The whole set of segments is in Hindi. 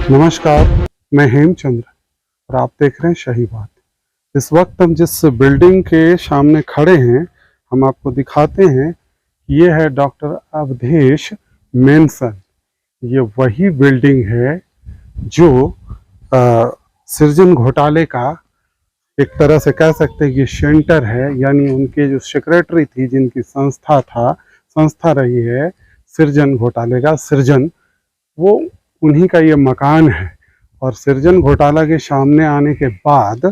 नमस्कार, मैं हेमचंद्र और आप देख रहे हैं सही बात। इस वक्त हम जिस बिल्डिंग के सामने खड़े हैं, हम आपको दिखाते हैं। ये है डॉक्टर अवधेश मेंसन। ये वही बिल्डिंग है जो सृजन घोटाले का एक तरह से कह सकते हैं कि सेंटर है। यानी उनके जो सेक्रेटरी थी, जिनकी संस्था रही है सृजन घोटाले का सृजन, वो उन्हीं का ये मकान है। और सृजन घोटाला के सामने आने के बाद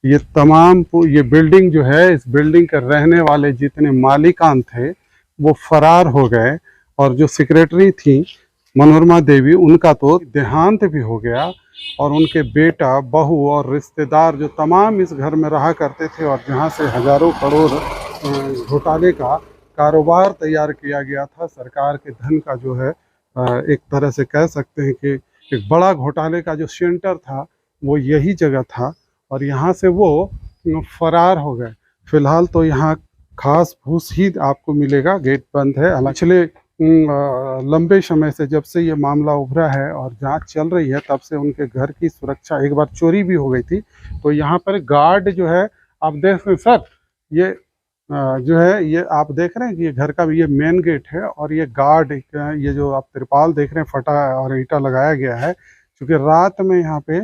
ये ये बिल्डिंग जो है, इस बिल्डिंग के रहने वाले जितने मालिकान थे वो फरार हो गए। और जो सेक्रेटरी थी मनोरमा देवी, उनका तो देहांत भी हो गया। और उनके बेटा, बहू और रिश्तेदार जो तमाम इस घर में रहा करते थे और जहाँ से हजारों करोड़ घोटाले का कारोबार तैयार किया गया था, सरकार के धन का जो है एक तरह से कह सकते हैं कि एक बड़ा घोटाले का जो सेंटर था वो यही जगह था। और यहाँ से वो फरार हो गए। फिलहाल तो यहाँ घास फूस ही आपको मिलेगा, गेट बंद है। पिछले लंबे समय से, जब से ये मामला उभरा है और जांच चल रही है, तब से उनके घर की सुरक्षा, एक बार चोरी भी हो गई थी। तो यहाँ पर गार्ड जो है, आप देख रहे हैं सर, ये जो है, ये आप देख रहे हैं कि ये घर का ये मेन गेट है। और ये गार्ड, ये जो आप तिरपाल देख रहे हैं फटा और ईंटा लगाया गया है, क्योंकि रात में यहाँ पे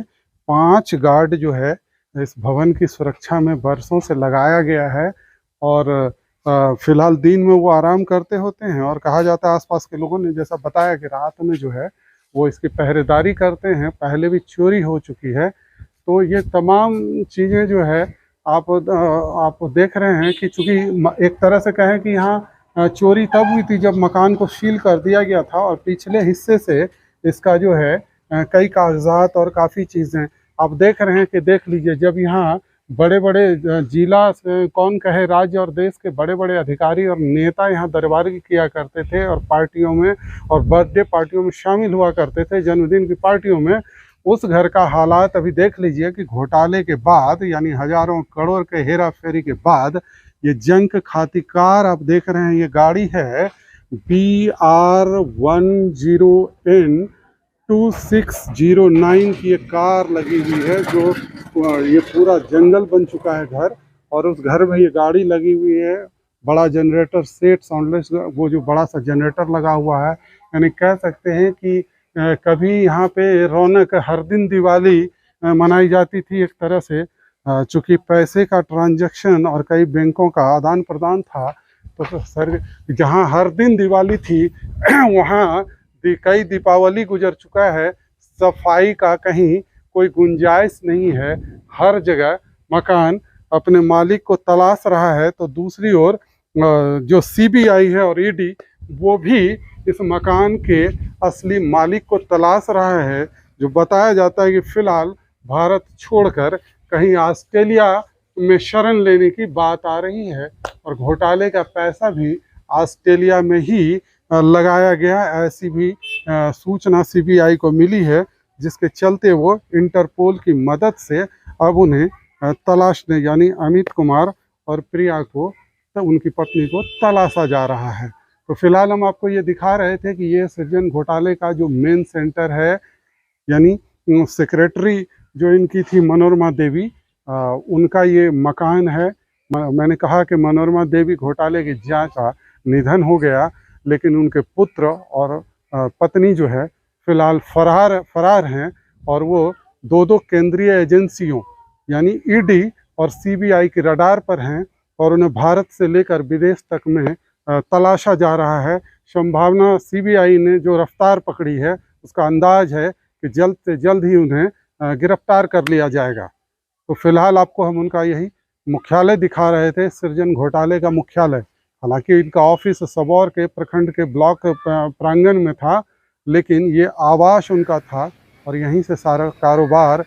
5 गार्ड जो है इस भवन की सुरक्षा में वर्षों से लगाया गया है। और फिलहाल दिन में वो आराम करते होते हैं। और कहा जाता है, आसपास के लोगों ने जैसा बताया, कि रात में जो है वो इसकी पहरेदारी करते हैं। पहले भी चोरी हो चुकी है। तो ये तमाम चीज़ें जो है आप देख रहे हैं कि चूंकि एक तरह से कहें कि यहाँ चोरी तब हुई थी जब मकान को सील कर दिया गया था। और पिछले हिस्से से इसका जो है कई कागजात और काफ़ी चीज़ें आप देख रहे हैं कि देख लीजिए। जब यहाँ बड़े बड़े जिला से कौन कहे, राज्य और देश के बड़े बड़े अधिकारी और नेता यहाँ दरबारी किया करते थे और पार्टियों में और बर्थडे पार्टियों में शामिल हुआ करते थे, जन्मदिन की पार्टियों में, उस घर का हालात अभी देख लीजिए कि घोटाले के बाद, यानी हजारों करोड़ के हेरा फेरी के बाद, ये जंक खाती कार आप देख रहे हैं, ये गाड़ी है BR10N2609 की ये कार लगी हुई है। जो ये पूरा जंगल बन चुका है घर, और उस घर में ये गाड़ी लगी हुई है। बड़ा जनरेटर सेट, साउंडलेस, वो जो बड़ा सा जनरेटर लगा हुआ है। यानी कह सकते हैं कि कभी यहाँ पे रौनक, हर दिन दिवाली मनाई जाती थी एक तरह से। चूँकि पैसे का ट्रांजैक्शन और कई बैंकों का आदान प्रदान था, तो सर जहाँ हर दिन दिवाली थी वहाँ कई दीपावली गुजर चुका है। सफाई का कहीं कोई गुंजाइश नहीं है। हर जगह मकान अपने मालिक को तलाश रहा है। तो दूसरी ओर जो CBI है और ED, वो भी इस मकान के असली मालिक को तलाश रहा है। जो बताया जाता है कि फिलहाल भारत छोड़कर कहीं ऑस्ट्रेलिया में शरण लेने की बात आ रही है। और घोटाले का पैसा भी ऑस्ट्रेलिया में ही लगाया गया, ऐसी भी सूचना CBI को मिली है। जिसके चलते वो इंटरपोल की मदद से अब उन्हें तलाशने, यानी अमित कुमार और प्रिया को, तो उनकी पत्नी को तलाशा जा रहा है। तो फिलहाल हम आपको ये दिखा रहे थे कि ये सृजन घोटाले का जो मेन सेंटर है, यानी सेक्रेटरी जो इनकी थी मनोरमा देवी, उनका ये मकान है। मैंने कहा कि मनोरमा देवी घोटाले की जांच का निधन हो गया, लेकिन उनके पुत्र और पत्नी जो है फिलहाल फरार हैं। और वो दो केंद्रीय एजेंसियों, यानी ED और CBI की रडार पर हैं। और उन्हें भारत से लेकर विदेश तक में तलाशा जा रहा है। संभावना CBI ने जो रफ्तार पकड़ी है, उसका अंदाज है कि जल्द से जल्द ही उन्हें गिरफ्तार कर लिया जाएगा। तो फिलहाल आपको हम उनका यही मुख्यालय दिखा रहे थे, सृजन घोटाले का मुख्यालय। हालांकि इनका ऑफिस सबौर के प्रखंड के ब्लॉक प्रांगण में था, लेकिन ये आवास उनका था। और यहीं से सारा कारोबार,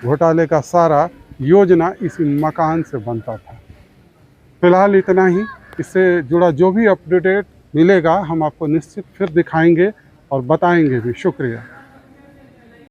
घोटाले का सारा योजना इसी मकान से बनता था। फिलहाल इतना ही। इससे जुड़ा जो भी अपडेट मिलेगा हम आपको निश्चित फिर दिखाएंगे और बताएंगे भी। शुक्रिया।